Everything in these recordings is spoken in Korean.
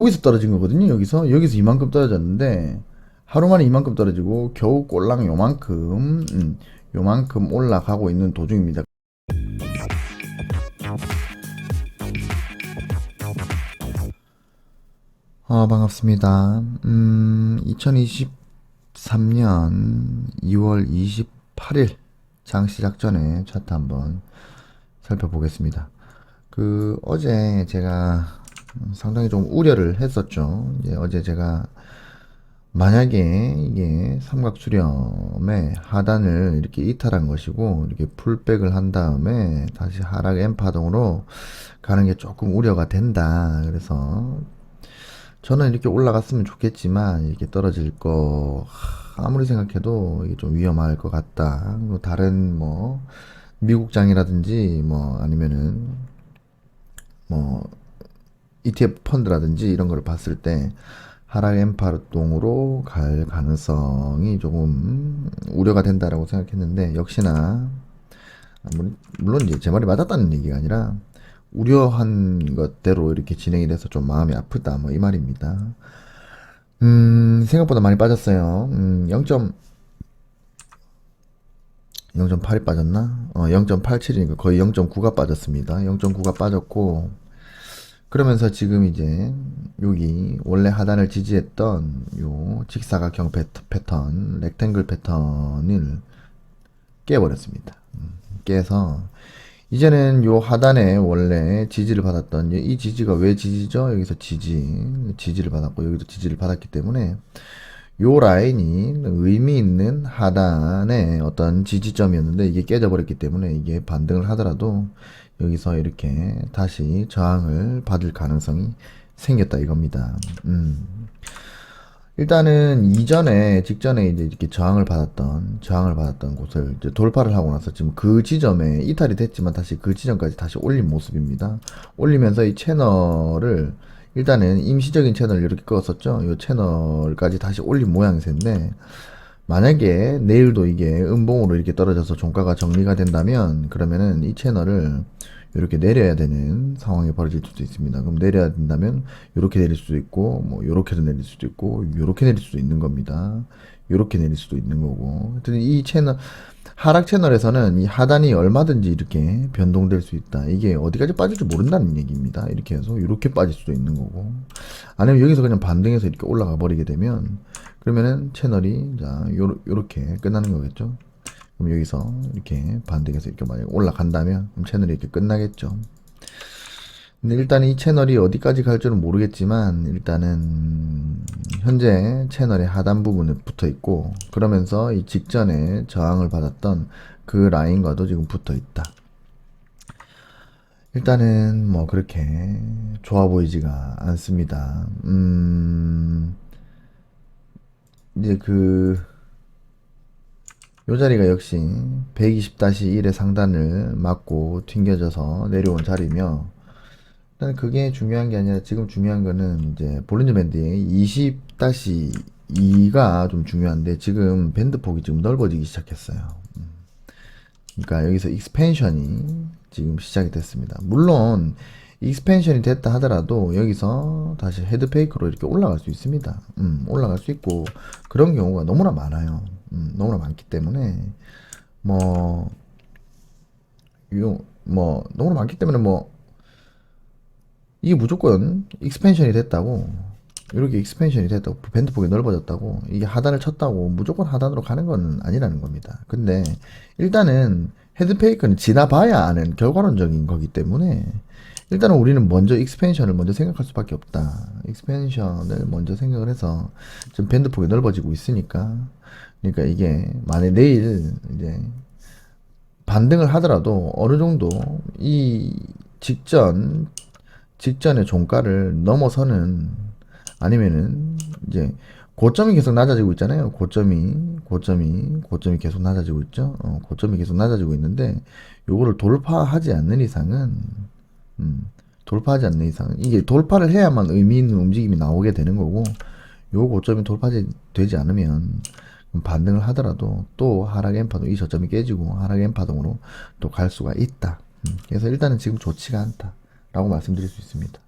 여기서 떨어진 거거든요. 여기서 이만큼 떨어졌는데 하루 만에 이만큼 떨어지고 겨우 꼴랑 요만큼 올라가고 있는 도중입니다. 반갑습니다. 2023년 2월 28일 장 시작 전에 차트 한번 살펴보겠습니다. 어제 제가 상당히 좀 우려를 했었죠. 어제 제가 만약에 이게 삼각수렴의 하단을 이렇게 이탈한 것이고 이렇게 풀백을 한 다음에 다시 하락 M 파동으로 가는 게 조금 우려가 된다. 그래서 저는 이렇게 올라갔으면 좋겠지만 이렇게 떨어질 거 아무리 생각해도 이게 좀 위험할 것 같다. 다른 뭐 미국장이라든지 뭐 아니면은 뭐 ETF 펀드라든지 이런 거를 봤을 때 하락 엠파동으로 갈 가능성이 조금 우려가 된다라고 생각했는데 역시나 물론 이제 제 말이 맞았다는 얘기가 아니라 우려한 것대로 이렇게 진행이 돼서 좀 마음이 아프다 뭐 이 말입니다. 생각보다 많이 빠졌어요. 0.8이 빠졌나? 0.87이니까 거의 0.9가 빠졌습니다. 0.9가 빠졌고 그러면서 지금 이제 여기 원래 하단을 지지했던 요 직사각형 패턴, 렉탱글 패턴을 깨버렸습니다. 깨서 이제는 요 하단에 원래 지지를 받았던 이 지지가 왜 지지죠? 여기서 지지를 받았고 여기도 지지를 받았기 때문에 요 라인이 의미 있는 하단의 어떤 지지점이었는데 이게 깨져버렸기 때문에 이게 반등을 하더라도 여기서 이렇게 다시 저항을 받을 가능성이 생겼다 이겁니다. 일단은 직전에 이제 이렇게 저항을 받았던 곳을 이제 돌파를 하고 나서 지금 그 지점에 이탈이 됐지만 다시 그 지점까지 다시 올린 모습입니다. 올리면서 이 채널을 일단은 임시적인 채널을 이렇게 끄었었죠. 이 채널까지 다시 올린 모양새인데 만약에 내일도 이게 음봉으로 이렇게 떨어져서 종가가 정리가 된다면 그러면은 이 채널을 이렇게 내려야 되는 상황이 벌어질 수도 있습니다. 그럼 내려야 된다면 이렇게 내릴 수도 있고 뭐 이렇게도 내릴 수도 있고 이렇게 내릴 수도 있는 겁니다. 이렇게 내릴 수도 있는 거고. 하여튼 이 채널 하락 채널에서는 이 하단이 얼마든지 이렇게 변동될 수 있다. 이게 어디까지 빠질지 모른다는 얘기입니다. 이렇게 해서 이렇게 빠질 수도 있는 거고. 아니면 여기서 그냥 반등해서 이렇게 올라가 버리게 되면 그러면은 채널이 자 요렇게 끝나는 거겠죠. 그럼 여기서 이렇게 반등해서 이렇게 만약 올라간다면 그럼 채널이 이렇게 끝나겠죠. 근데 일단 이 채널이 어디까지 갈 줄은 모르겠지만 일단은 현재 채널의 하단 부분에 붙어 있고 그러면서 이 직전에 저항을 받았던 그 라인과도 지금 붙어 있다. 일단은 뭐 그렇게 좋아 보이지가 않습니다. 이제 요 자리가 역시 120-1의 상단을 맞고 튕겨져서 내려온 자리며 일단 그게 중요한 게 아니라 지금 중요한 거는 이제 볼린저 밴드의 20-2가 좀 중요한데 지금 밴드 폭이 지금 넓어지기 시작했어요. 그러니까 여기서 익스펜션이 지금 시작이 됐습니다. 물론 익스펜션이 됐다 하더라도 여기서 다시 헤드 페이크로 이렇게 올라갈 수 있습니다. 올라갈 수 있고 그런 경우가 너무나 많아요. 너무나 많기 때문에 뭐 너무나 많기 때문에 이게 무조건 익스펜션이 됐다고 이렇게 익스펜션이 됐다고 밴드폭이 넓어졌다고 이게 하단을 쳤다고 무조건 하단으로 가는 건 아니라는 겁니다. 근데 일단은 헤드페이크는 지나봐야 아는 결과론적인 거기 때문에 일단은 우리는 먼저 익스펜션을 먼저 생각할 수밖에 없다. 익스펜션을 먼저 생각을 해서 지금 밴드폭이 넓어지고 있으니까 그러니까 이게 만약 내일 이제 반등을 하더라도 어느 정도 이 직전의 종가를 넘어서는 아니면은 이제 고점이 계속 낮아지고 있잖아요. 고점이 계속 낮아지고 있죠. 고점이 계속 낮아지고 있는데 요거를 돌파하지 않는 이상은 이게 돌파를 해야만 의미 있는 움직임이 나오게 되는 거고 요 고점이 돌파되지 않으면 반등을 하더라도 또 하락 엠파동 이 저점이 깨지고 하락 엠파동으로 또 갈 수가 있다. 그래서 일단은 지금 좋지가 않다라고 말씀드릴 수 있습니다.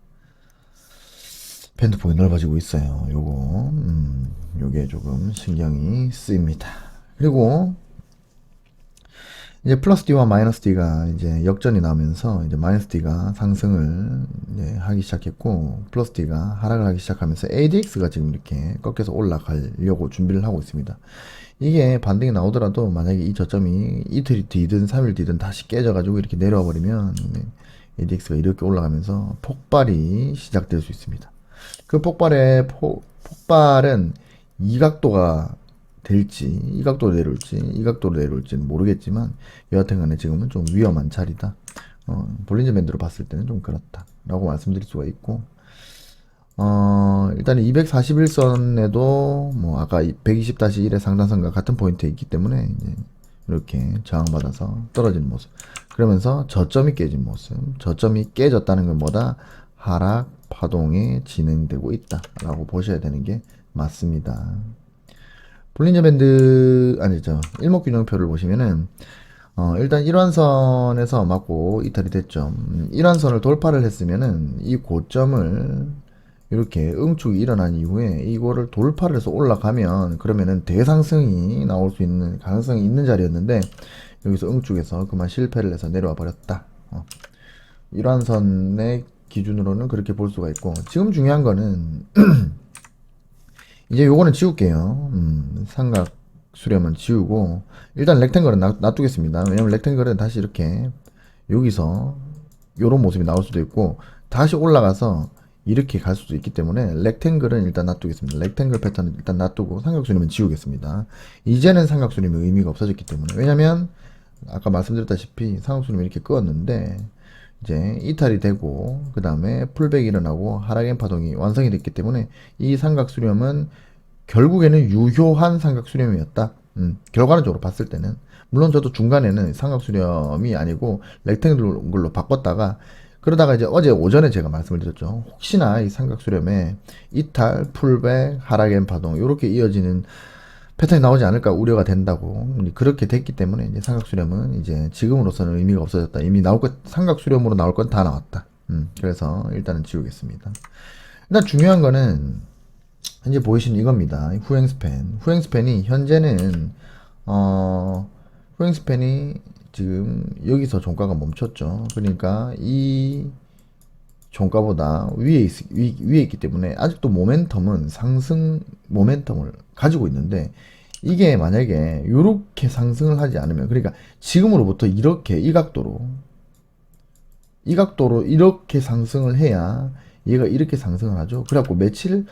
밴드폭이 넓어지고 있어요. 요게 조금 신경이 쓰입니다. 그리고 이제 플러스 D와 마이너스 D가 이제 역전이 나오면서 이제 마이너스 D가 상승을 이제 하기 시작했고 플러스 D가 하락을 하기 시작하면서 ADX가 지금 이렇게 꺾여서 올라가려고 준비를 하고 있습니다. 이게 반등이 나오더라도 만약에 이 저점이 이틀이 뒤든 3일 뒤든 다시 깨져가지고 이렇게 내려와 버리면 ADX가 이렇게 올라가면서 폭발이 시작될 수 있습니다. 그 폭발은 이 각도가 될지 이 각도로 내려올지 이 각도로 내려올지는 모르겠지만 여하튼간에 지금은 좀 위험한 자리다. 볼린저 밴드로 봤을 때는 좀 그렇다 라고 말씀드릴 수가 있고 일단 241선에도 뭐 아까 120-1의 상단선과 같은 포인트에 있기 때문에 이제 이렇게 저항받아서 떨어지는 모습, 그러면서 저점이 깨진 모습, 저점이 깨졌다는 건 뭐다? 하락 파동이 진행되고 있다 라고 보셔야 되는 게 맞습니다. 볼린저 밴드 아니죠, 일목균형표를 보시면은 일단 1환선에서 맞고 이탈이 됐죠. 1환선을 돌파를 했으면은 이 고점을 이렇게 응축이 일어난 이후에 이거를 돌파를 해서 올라가면 그러면은 대상승이 나올 수 있는 가능성이 있는 자리였는데 여기서 응축해서 그만 실패를 해서 내려와 버렸다. 1환선의 기준으로는 그렇게 볼 수가 있고, 지금 중요한 거는 이제 요거는 지울게요. 삼각 수렴은 지우고 일단 렉탱글은 놔두겠습니다. 왜냐면 렉탱글은 다시 이렇게 여기서 요런 모습이 나올 수도 있고 다시 올라가서 이렇게 갈 수도 있기 때문에 렉탱글은 일단 놔두겠습니다. 렉탱글 패턴은 일단 놔두고 삼각수렴은 지우겠습니다. 이제는 삼각수렴이 의미가 없어졌기 때문에, 왜냐면 아까 말씀드렸다시피 삼각수렴이 이렇게 끄었는데 이제 이탈이 되고 그 다음에 풀백이 일어나고 하락엔 파동이 완성이 됐기 때문에 이 삼각수렴은 결국에는 유효한 삼각수렴이었다. 결과론적으로 봤을 때는. 물론 저도 중간에는 삼각수렴이 아니고 렉탱글로 바꿨다가 그러다가 이제 어제 오전에 제가 말씀을 드렸죠. 혹시나 이 삼각수렴에 이탈, 풀백, 하락엔 파동 이렇게 이어지는 패턴이 나오지 않을까 우려가 된다고. 그렇게 됐기 때문에 이제 삼각수렴은 이제 지금으로서는 의미가 없어졌다. 이미 나올 것, 삼각수렴으로 나올 건 다 나왔다. 그래서 일단은 지우겠습니다. 일단 중요한 거는 현재 보이시는 이겁니다. 후행스팬. 후행스팬이 현재는 후행스팬이 지금 여기서 종가가 멈췄죠. 그러니까 이 종가보다 위에 있기 때문에 아직도 모멘텀은 상승 모멘텀을 가지고 있는데, 이게 만약에 이렇게 상승을 하지 않으면, 그러니까 지금으로부터 이렇게 이 각도로 이렇게 상승을 해야 얘가 이렇게 상승을 하죠. 그래갖고 며칠,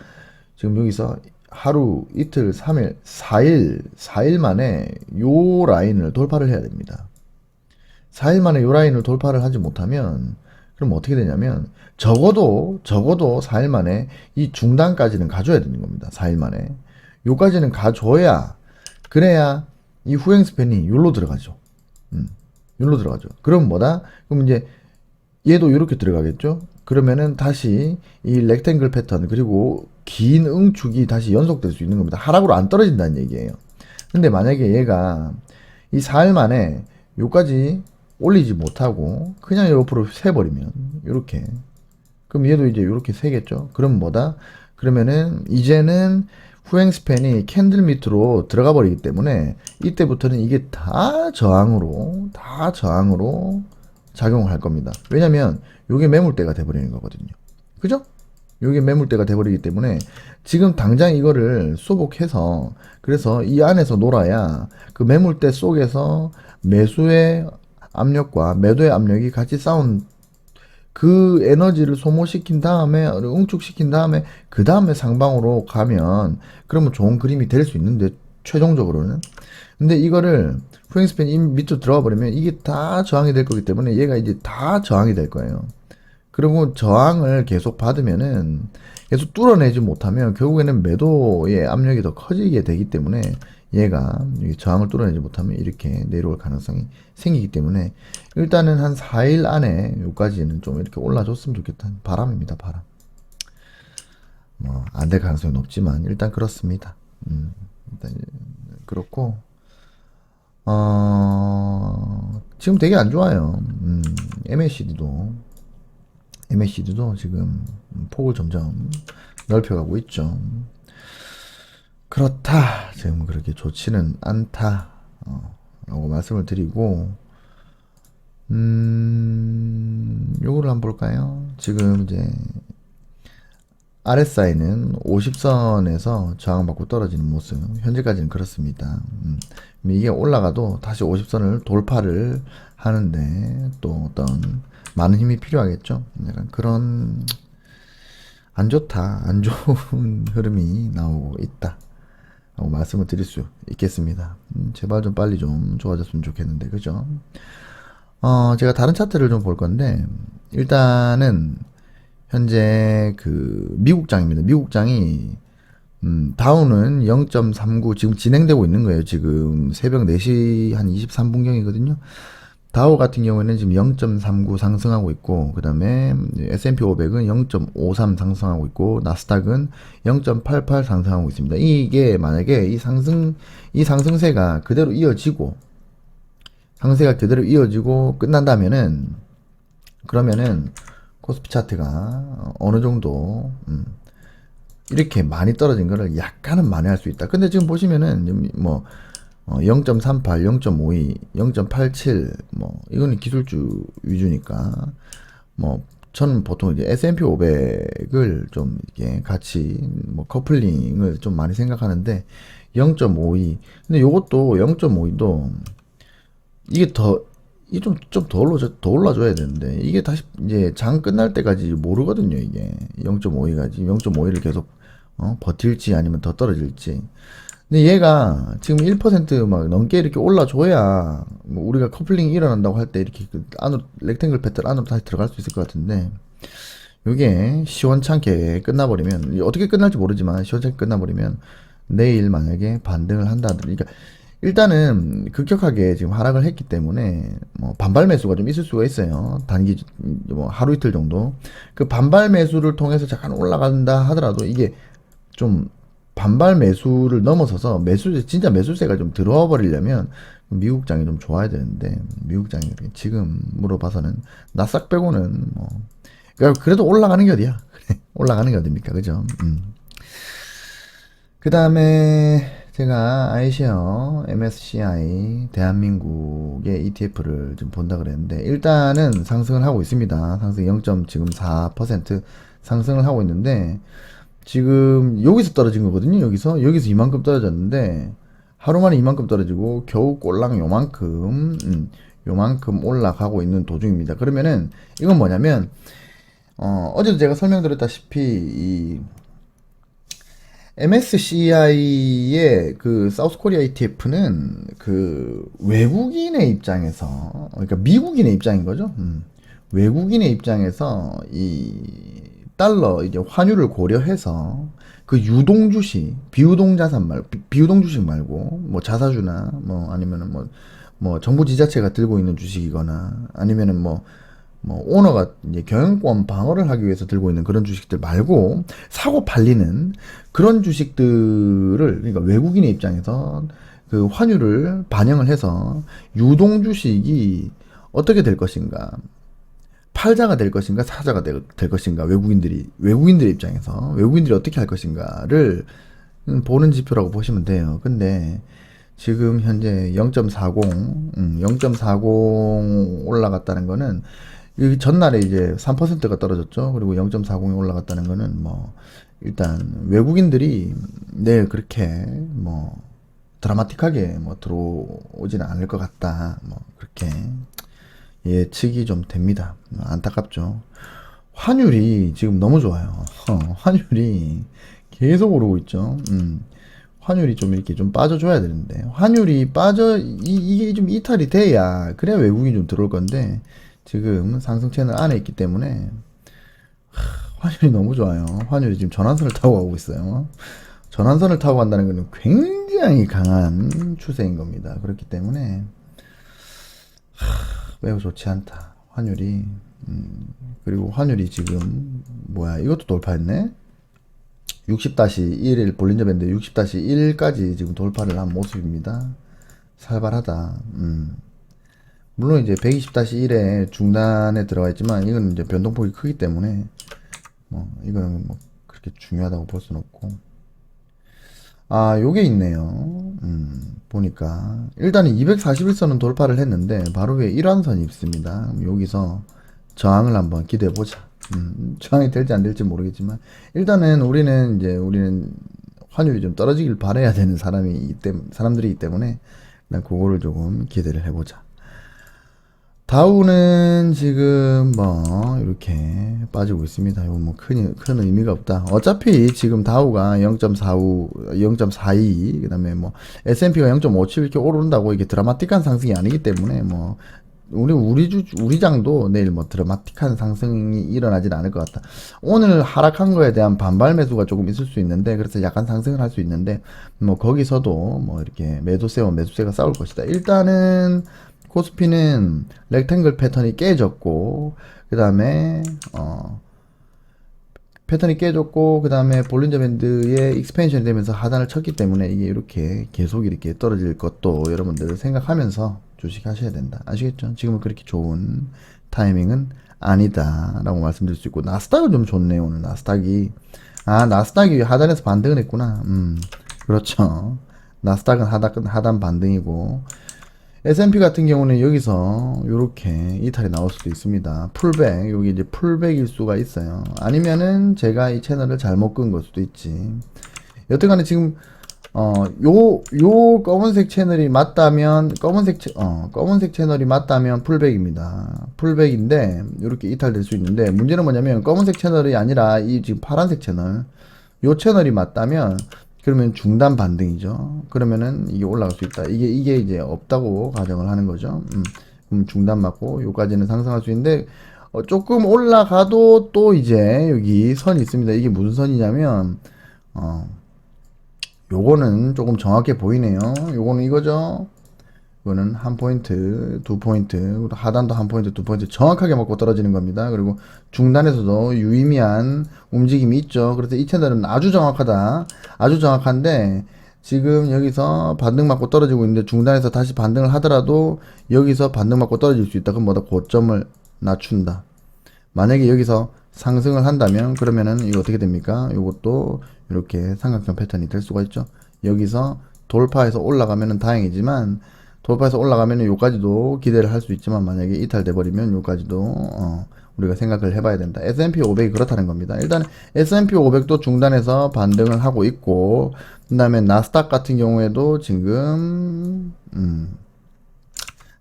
지금 여기서 하루, 이틀, 3일, 4일 만에 요 라인을 돌파를 해야 됩니다. 4일 만에 요 라인을 돌파를 하지 못하면 그럼 어떻게 되냐면 적어도 4일 만에 이 중단까지는 가줘야 되는 겁니다. 4일 만에 요까지는 가줘야, 그래야 이 후행 스팬이 요로 들어가죠. 요로 들어가죠. 그럼 뭐다? 그럼 이제 얘도 이렇게 들어가겠죠. 그러면은 다시 이 렉탱글 패턴 그리고 긴 응축이 다시 연속될 수 있는 겁니다. 하락으로 안 떨어진다는 얘기예요. 근데 만약에 얘가 이 4일 만에 요까지 올리지 못하고 그냥 옆으로 세버리면 요렇게, 그럼 얘도 이제 요렇게 세겠죠. 그럼 뭐다? 그러면은 이제는 후행 스팬이 캔들 밑으로 들어가 버리기 때문에 이때부터는 이게 다 저항으로 작용을 할 겁니다. 왜냐면 요게 매물대가 돼버리는 거거든요. 그죠? 요게 매물대가 돼버리기 때문에 지금 당장 이거를 소복해서, 그래서 이 안에서 놀아야 그 매물대 속에서 매수의 압력과 매도의 압력이 같이 싸운 그 에너지를 소모시킨 다음에 응축시킨 다음에 그 다음에 상방으로 가면 그러면 좋은 그림이 될 수 있는데, 최종적으로는. 근데 이거를 후행스팬 밑으로 들어가 버리면 이게 다 저항이 될 거기 때문에 얘가 이제 다 저항이 될 거예요. 그리고 저항을 계속 받으면은 계속 뚫어내지 못하면 결국에는 매도의 압력이 더 커지게 되기 때문에 얘가 저항을 뚫어내지 못하면 이렇게 내려올 가능성이 생기기 때문에 일단은 한 4일 안에 여기까지는 좀 이렇게 올라줬으면 좋겠다는 바람입니다. 바람. 뭐 안 될 가능성이 높지만 일단 그렇습니다. 일단 그렇고 지금 되게 안 좋아요. MACD도 지금 폭을 점점 넓혀가고 있죠. 그렇다. 지금 그렇게 좋지는 않다. 라고 말씀을 드리고, 요거를 한번 볼까요? 지금 이제 RSI는 50선에서 저항받고 떨어지는 모습. 현재까지는 그렇습니다. 이게 올라가도 다시 50선을 돌파를 하는데 또 어떤 많은 힘이 필요하겠죠. 약간 그런 안 좋다, 안 좋은 흐름이 나오고 있다. 라고 말씀을 드릴 수 있겠습니다. 제발 좀 빨리 좀 좋아졌으면 좋겠는데, 그죠? 제가 다른 차트를 좀 볼 건데, 일단은, 현재 그, 미국장입니다. 미국장이, 다우는 0.39, 지금 진행되고 있는 거예요. 지금 새벽 4시 한 23분경이거든요. 다우 같은 경우에는 지금 0.39 상승하고 있고, 그 다음에 S&P 500은 0.53 상승하고 있고, 나스닥은 0.88 상승하고 있습니다. 이게 만약에 이 상승세가 그대로 이어지고, 상승세가 그대로 이어지고 끝난다면은, 그러면은 코스피 차트가 어느 정도, 이렇게 많이 떨어진 거를 약간은 만회할 수 있다. 근데 지금 보시면은, 뭐, 0.38, 0.52, 0.87, 뭐, 이거는 기술주 위주니까, 뭐, 저는 보통 이제 S&P 500을 좀 이렇게 같이, 뭐, 커플링을 좀 많이 생각하는데, 0.52. 근데 요것도 0.52도, 이게 더, 이게 더 올라줘야 되는데, 이게 다시 이제 장 끝날 때까지 모르거든요, 이게. 0.52까지. 0.52를 계속, 버틸지 아니면 더 떨어질지. 근데 얘가 지금 1%막 넘게 이렇게 올라줘야 뭐 우리가 커플링이 일어난다고 할 때 이렇게 그 안으로 렉탱글 패턴 안으로 다시 들어갈 수 있을 것 같은데 이게 시원찮게 끝나버리면 어떻게 끝날지 모르지만 시원찮게 끝나버리면 내일 만약에 반등을 한다 그러니까 일단은 급격하게 지금 하락을 했기 때문에 뭐 반발 매수가 좀 있을 수가 있어요. 단기 뭐 하루 이틀 정도 그 반발 매수를 통해서 잠깐 올라간다 하더라도 이게 좀 반발 매수를 넘어서서 진짜 매수세가 좀 들어와 버리려면 미국장이 좀 좋아야 되는데, 미국장이 지금으로 봐서는, 나싹 빼고는 뭐, 그러니까 그래도 올라가는 게 어디야? 올라가는 게 어딥니까? 그죠? 그 다음에 제가 iShares MSCI 대한민국의 ETF를 좀 본다 그랬는데, 일단은 상승을 하고 있습니다. 상승 0.4% 상승을 하고 있는데, 지금 여기서 떨어진 거거든요. 여기서 이만큼 떨어졌는데 하루 만에 이만큼 떨어지고 겨우 꼴랑 요만큼 올라가고 있는 도중입니다. 그러면은 이건 뭐냐면 어제도 제가 설명드렸다시피 이 MSCI의 그 사우스코리아 ETF는 그 외국인의 입장에서 그러니까 미국인의 입장인 거죠. 외국인의 입장에서 이 달러 이제 환율을 고려해서 그 유동 주식, 비유동 자산 말고 비유동 주식 말고 뭐 자사주나 뭐 아니면은 뭐 정부 지자체가 들고 있는 주식이거나 아니면은 뭐 오너가 이제 경영권 방어를 하기 위해서 들고 있는 그런 주식들 말고 사고 팔리는 그런 주식들을 그러니까 외국인의 입장에서 그 환율을 반영을 해서 유동 주식이 어떻게 될 것인가 팔자가 될 것인가 사자가 될 것인가 외국인들의 입장에서 외국인들이 어떻게 할 것인가를 보는 지표라고 보시면 돼요. 근데 지금 현재 0.40 올라갔다는 거는 이 전날에 이제 3%가 떨어졌죠. 그리고 0.40이 올라갔다는 거는 뭐 일단 외국인들이 내일 그렇게 뭐 드라마틱하게 뭐 들어오지는 않을 것 같다. 뭐 그렇게 예측이 좀 됩니다. 안타깝죠. 환율이 지금 너무 좋아요. 환율이 계속 오르고 있죠. 환율이 좀 이렇게 좀 빠져줘야 되는데 환율이 이게 좀 이탈이 돼야 그래야 외국인이 좀 들어올 건데 지금 상승 채널 안에 있기 때문에 환율이 너무 좋아요. 환율이 지금 전환선을 타고 가고 있어요. 전환선을 타고 간다는 것은 굉장히 강한 추세인 겁니다. 그렇기 때문에 매우 좋지 않다. 환율이 그리고 환율이 지금 뭐야 이것도 돌파했네. 60-1일 볼린저 밴드 60-1까지 지금 돌파를 한 모습입니다. 살벌하다. 물론 이제 120-1에 중단에 들어가 있지만 이건 이제 변동폭이 크기 때문에 뭐 이거는 뭐 그렇게 중요하다고 볼 수는 없고. 아, 요게 있네요. 보니까. 일단은 241선은 돌파를 했는데, 바로 위에 1환선이 있습니다. 그럼 여기서 저항을 한번 기대해보자. 저항이 될지 안 될지 모르겠지만, 일단은 우리는 환율이 좀 떨어지길 바라야 되는 사람들이기 때문에, 일단 그거를 조금 기대를 해보자. 다우는 지금 뭐 이렇게 빠지고 있습니다. 이거 뭐 큰 의미가 없다. 어차피 지금 다우가 0.45, 0.42, 그다음에 뭐 S&P가 0.57 이렇게 오른다고 이게 드라마틱한 상승이 아니기 때문에 뭐 우리 장도 내일 뭐 드라마틱한 상승이 일어나진 않을 것 같다. 오늘 하락한 거에 대한 반발 매수가 조금 있을 수 있는데, 그래서 약간 상승을 할 수 있는데, 뭐 거기서도 뭐 이렇게 매도세와 매수세가 싸울 것이다. 일단은 코스피는 렉탱글 패턴이 깨졌고, 그 다음에 패턴이 깨졌고, 그 다음에 볼린저 밴드의 익스펜션이 되면서 하단을 쳤기 때문에 이게 이렇게 계속 이렇게 떨어질 것도 여러분들 생각하면서 주식 하셔야 된다. 아시겠죠? 지금은 그렇게 좋은 타이밍은 아니다 라고 말씀드릴 수 있고, 나스닥은 좀 좋네요. 오늘 나스닥이 하단에서 반등을 했구나. 그렇죠. 나스닥은 하단 반등이고, S&P 같은 경우는 여기서 이렇게 이탈이 나올 수도 있습니다. 풀백, 여기 이제 풀백일 수가 있어요. 아니면은 제가 이 채널을 잘못 끈 걸 수도 있지. 여튼간에 지금 요 검은색 채널이 맞다면 검은색 채널이 맞다면 풀백입니다. 풀백인데 이렇게 이탈될 수 있는데, 문제는 뭐냐면 검은색 채널이 아니라 이 지금 파란색 채널, 요 채널이 맞다면 그러면 중단 반등이죠. 그러면은 이게 올라갈 수 있다. 이게 이제 없다고 가정을 하는 거죠. 그럼 중단 맞고 요까지는 상승할 수 있는데, 조금 올라가도 또 이제 여기 선이 있습니다. 이게 무슨 선이냐면 요거는 조금 정확해 보이네요. 요거는 이거죠. 이거는 한 포인트, 두 포인트, 하단도 한 포인트, 두 포인트 정확하게 맞고 떨어지는 겁니다. 그리고 중단에서도 유의미한 움직임이 있죠. 그래서 이 채널은 아주 정확하다. 아주 정확한데, 지금 여기서 반등 맞고 떨어지고 있는데, 중단에서 다시 반등을 하더라도 여기서 반등 맞고 떨어질 수 있다. 그럼 뭐다? 고점을 낮춘다. 만약에 여기서 상승을 한다면, 그러면은 이거 어떻게 됩니까? 이것도 이렇게 삼각형 패턴이 될 수가 있죠. 여기서 돌파해서 올라가면은 다행이지만, 돌파해서 올라가면은 요까지도 기대를 할 수 있지만, 만약에 이탈돼 버리면 요까지도 우리가 생각을 해봐야 된다. S&P 500이 그렇다는 겁니다. 일단 S&P 500도 중단해서 반등을 하고 있고, 그 다음에 나스닥 같은 경우에도 지금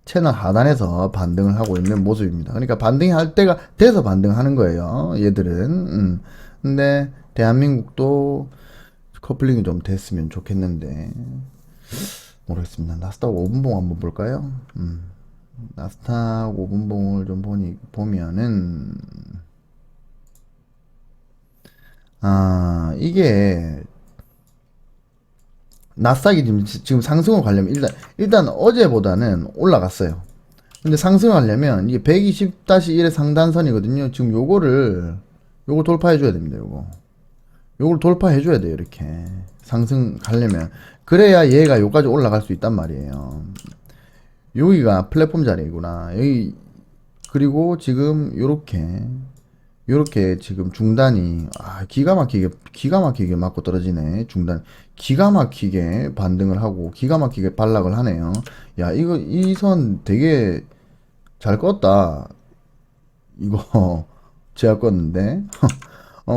채널 하단에서 반등을 하고 있는 모습입니다. 그러니까 반등할 때가 돼서 반등하는 거예요. 얘들은. 근데 대한민국도 커플링이 좀 됐으면 좋겠는데 모르겠습니다. 나스닥 5분봉 한번 볼까요? 나스닥 5분봉을 좀 보면은, 이게 나스닥이 지금 상승을 가려면 일단 어제보다는 올라갔어요. 근데 상승을 하려면 이게 120-1의 상단선이거든요. 지금 요거 돌파해 줘야 됩니다. 요걸 돌파해 줘야 돼요. 이렇게 상승 가려면, 그래야 얘가 요까지 올라갈 수 있단 말이에요. 여기가 플랫폼 자리이구나. 여기, 그리고 지금 요렇게 지금 중단이 기가 막히게 맞고 떨어지네. 중단 기가 막히게 반등을 하고 기가 막히게 반락을 하네요. 야, 이 선 되게 잘 껐다. 이거 제가 껐는데.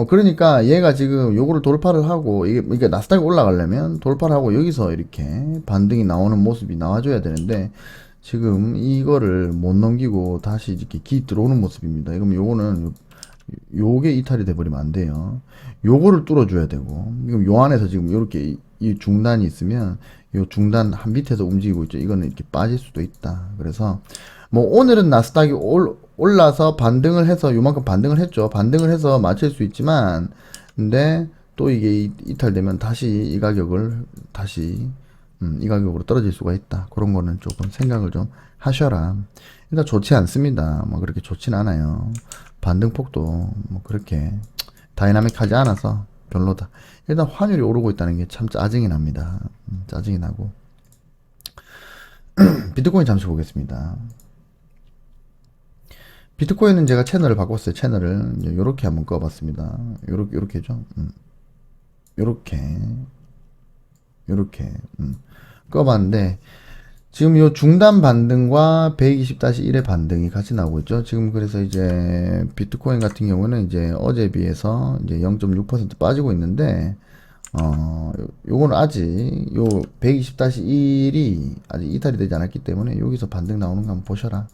그러니까 얘가 지금 요거를 돌파를 하고, 이게 나스닥이 올라가려면 돌파를 하고 여기서 이렇게 반등이 나오는 모습이 나와줘야 되는데, 지금 이거를 못 넘기고 다시 이렇게 들어오는 모습입니다. 그럼 요게 이탈이 돼버리면 안 돼요. 요거를 뚫어줘야 되고, 지금 요 안에서 지금 요렇게 이 중단이 있으면, 요 중단 한 밑에서 움직이고 있죠. 이거는 이렇게 빠질 수도 있다. 그래서 뭐 오늘은 나스닥이 올라서 반등을 해서 요만큼 반등을 했죠. 반등을 해서 맞출 수 있지만, 근데 또 이게 이탈되면 다시 이 가격을 이 가격으로 떨어질 수가 있다. 그런 거는 조금 생각을 좀 하셔라. 일단 좋지 않습니다. 뭐 그렇게 좋진 않아요. 반등폭도 뭐 그렇게 다이나믹하지 않아서 별로다. 일단 환율이 오르고 있다는 게 참 짜증이 납니다. 짜증이 나고. 비트코인 잠시 보겠습니다. 비트코인은 제가 채널을 바꿨어요. 채널을 이제 요렇게 한번 꺼봤습니다. 요렇게죠. 요렇게 꺼봤는데 지금 요 중단 반등과 120-1의 반등이 같이 나오고 있죠. 지금 그래서 이제 비트코인 같은 경우는 이제 어제에 비해서 이제 0.6% 빠지고 있는데 요거는 아직 요 120-1이 아직 이탈이 되지 않았기 때문에 여기서 반등 나오는 거 한번 보셔라.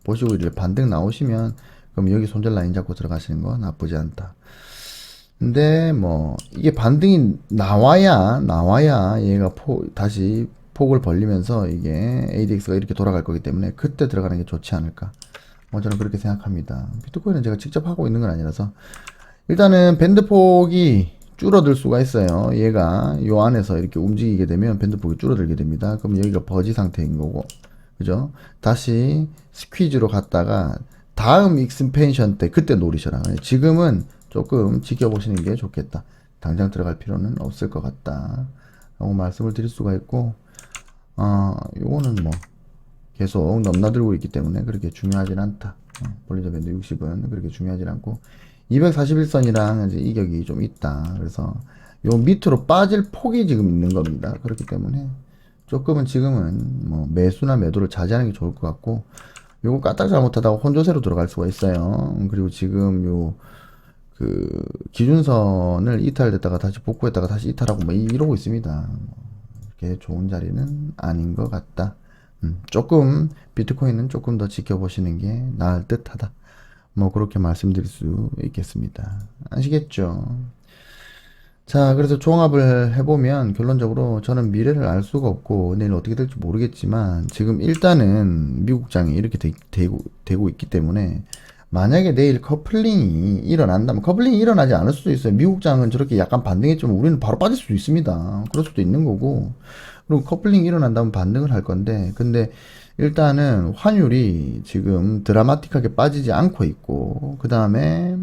보시고 이제 반등 나오시면 그럼 여기 손절 라인 잡고 들어가시는 거 나쁘지 않다. 근데 뭐 이게 반등이 나와야 얘가 다시 폭을 벌리면서 이게 ADX가 이렇게 돌아갈 거기 때문에 그때 들어가는 게 좋지 않을까. 뭐 저는 그렇게 생각합니다. 비트코인은 제가 직접 하고 있는 건 아니라서 일단은 밴드 폭이 줄어들 수가 있어요. 얘가 요 안에서 이렇게 움직이게 되면 밴드 폭이 줄어들게 됩니다. 그럼 여기가 버지 상태인 거고, 그죠? 다시 스퀴즈로 갔다가 다음 익스펜션 때 그때 노리셔라. 지금은 조금 지켜보시는 게 좋겠다. 당장 들어갈 필요는 없을 것 같다 라고 말씀을 드릴 수가 있고, 요거는 뭐 계속 넘나들고 있기 때문에 그렇게 중요하진 않다. 볼리저 밴드 60은 그렇게 중요하진 않고 241선이랑 이제 이격이 좀 있다. 그래서 요 밑으로 빠질 폭이 지금 있는 겁니다. 그렇기 때문에 조금은 지금은 뭐 매수나 매도를 자제하는 게 좋을 것 같고, 요거 까딱 잘못하다가 혼조세로 들어갈 수가 있어요. 그리고 지금 요 기준선을 이탈됐다가 다시 복구했다가 다시 이탈하고 뭐 이러고 있습니다. 이렇게 좋은 자리는 아닌 것 같다. 조금 비트코인은 조금 더 지켜보시는 게 나을 듯하다. 뭐 그렇게 말씀드릴 수 있겠습니다. 아시겠죠? 자, 그래서 종합을 해보면 결론적으로 저는 미래를 알 수가 없고 내일 어떻게 될지 모르겠지만 지금 일단은 미국장이 이렇게 되고 있기 때문에 만약에 내일 커플링이 일어난다면, 커플링이 일어나지 않을 수도 있어요. 미국장은 저렇게 약간 반등했지만 우리는 바로 빠질 수도 있습니다. 그럴 수도 있는 거고. 그리고 커플링이 일어난다면 반등을 할 건데, 근데 일단은 환율이 지금 드라마틱하게 빠지지 않고 있고, 그 다음에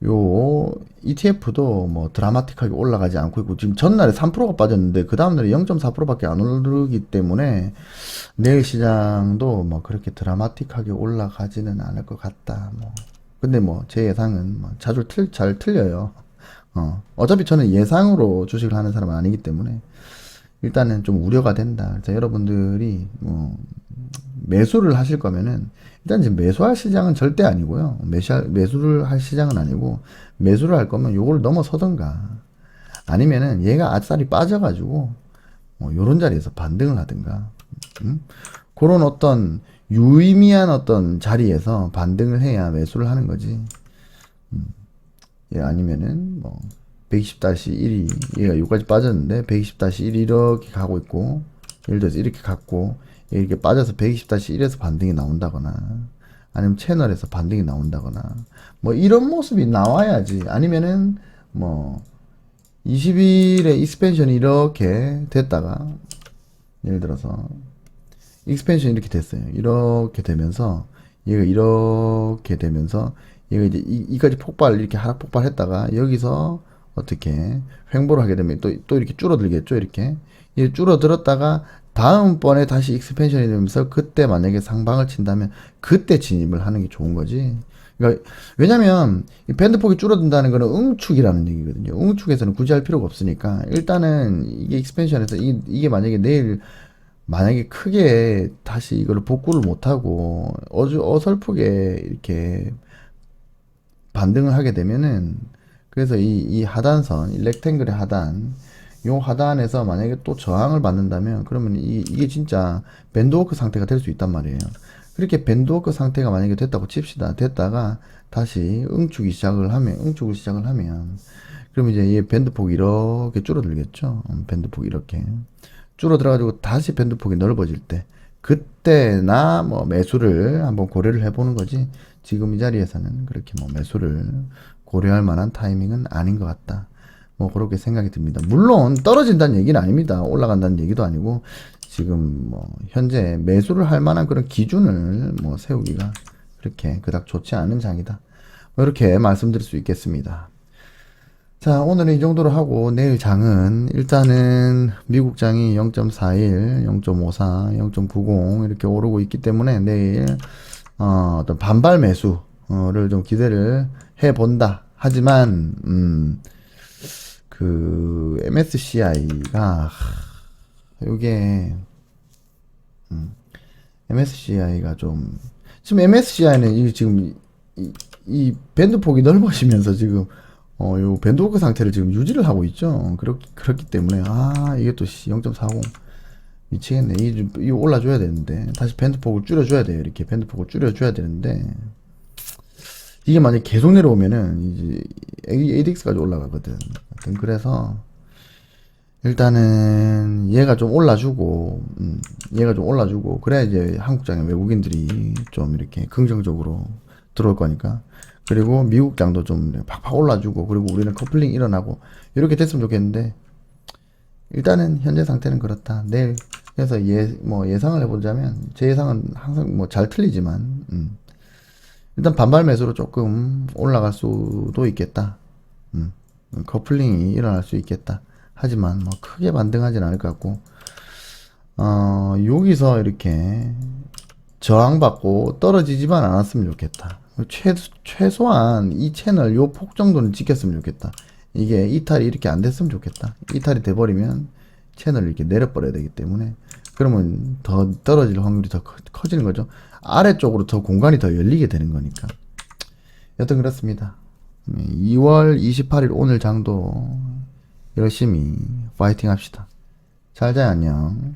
요 ETF도 뭐 드라마틱하게 올라가지 않고 있고, 지금 전날에 3%가 빠졌는데 그 다음날에 0.4%밖에 안 오르기 때문에 내일 시장도 뭐 그렇게 드라마틱하게 올라가지는 않을 것 같다. 뭐 근데 뭐 제 예상은 뭐 잘 틀려요. 어차피 저는 예상으로 주식을 하는 사람은 아니기 때문에 일단은 좀 우려가 된다. 그래서 여러분들이 뭐 매수를 하실 거면은 일단 지금 매수할 시장은 절대 아니고요. 매수를 할 시장은 아니고, 매수를 할 거면 요걸 넘어서던가 아니면은 얘가 아싸리 빠져가지고 뭐 요런 자리에서 반등을 하든가, 그런 어떤 유의미한 어떤 자리에서 반등을 해야 매수를 하는 거지. 예, 아니면은 뭐 120-1이 얘가 여기까지 빠졌는데 120-1 이렇게 가고 있고, 예를 들어서 이렇게 갔고 이렇게 빠져서 120-1에서 반등이 나온다거나 아니면 채널에서 반등이 나온다거나 뭐 이런 모습이 나와야지. 아니면은 뭐 20일에 익스펜션이 이렇게 됐다가 예를 들어서 익스펜션이 이렇게 됐어요. 이렇게 되면서 얘가 이렇게 되면서 얘가 이제 이까지 폭발, 이렇게 하락 폭발했다가 여기서 어떻게 횡보를 하게 되면 또 이렇게 줄어들겠죠. 이렇게 줄어들었다가 다음번에 다시 익스펜션이 되면서 그때 만약에 상방을 친다면 그때 진입을 하는 게 좋은 거지. 그러니까 왜냐면 이 밴드폭이 줄어든다는 거는 응축이라는 얘기거든요. 응축에서는 굳이 할 필요가 없으니까 일단은 이게 익스펜션에서 이게 만약에 내일 만약에 크게 다시 이걸 복구를 못하고 어설프게 이렇게 반등을 하게 되면은, 그래서 이 하단선, 이 렉탱글의 하단, 요 하단에서 만약에 또 저항을 받는다면 그러면 이게 진짜 밴드워크 상태가 될 수 있단 말이에요. 그렇게 밴드워크 상태가 만약에 됐다고 칩시다. 됐다가 다시 응축을 시작을 하면 그러면 이제 이 밴드폭이 이렇게 줄어들겠죠. 밴드폭이 이렇게 줄어들어가지고 다시 밴드폭이 넓어질 때 그때나 뭐 매수를 한번 고려를 해보는 거지. 지금 이 자리에서는 그렇게 뭐 매수를 고려할 만한 타이밍은 아닌 것 같다. 뭐 그렇게 생각이 듭니다. 물론 떨어진다는 얘기는 아닙니다. 올라간다는 얘기도 아니고 지금 뭐 현재 매수를 할 만한 그런 기준을 뭐 세우기가 그렇게 그닥 좋지 않은 장이다. 뭐 이렇게 말씀드릴 수 있겠습니다. 자, 오늘은 이 정도로 하고 내일 장은 일단은 미국 장이 0.41, 0.54, 0.90 이렇게 오르고 있기 때문에 내일 어떤 반발 매수를 좀 기대를 해본다. 하지만 그 MSCI가 요게 MSCI가 좀 지금 MSCI는 이 지금 이 밴드 폭이 넓어지면서 지금 요 밴드 호크 상태를 지금 유지를 하고 있죠. 그렇기 때문에 이게 또 0.40 미치겠네. 이 올라줘야 되는데 다시 밴드 폭을 줄여줘야 돼요. 이렇게 밴드 폭을 줄여줘야 되는데 이게 만약 계속 내려오면은 이제 ADX까지 올라가거든. 그래서 일단은 얘가 좀 올라주고 얘가 좀 올라주고 그래야 이제 한국장에 외국인들이 좀 이렇게 긍정적으로 들어올 거니까. 그리고 미국장도 좀 팍팍 올라주고 그리고 우리는 커플링 일어나고 이렇게 됐으면 좋겠는데 일단은 현재 상태는 그렇다. 내일 그래서 뭐 예상을 해보자면 제 예상은 항상 뭐 잘 틀리지만 일단 반발 매수로 조금 올라갈 수도 있겠다. 커플링이 일어날 수 있겠다. 하지만 뭐 크게 반등하진 않을 것 같고 여기서 이렇게 저항받고 떨어지지만 않았으면 좋겠다. 최소한 이 채널 요 폭 정도는 지켰으면 좋겠다. 이게 이탈이 이렇게 안 됐으면 좋겠다. 이탈이 돼버리면 채널을 이렇게 내려버려야 되기 때문에 그러면 더 떨어질 확률이 더 커지는 거죠. 아래쪽으로 더 공간이 더 열리게 되는 거니까. 여튼 그렇습니다. 2월 28일 오늘 장도 열심히 파이팅 합시다. 잘 자요, 안녕.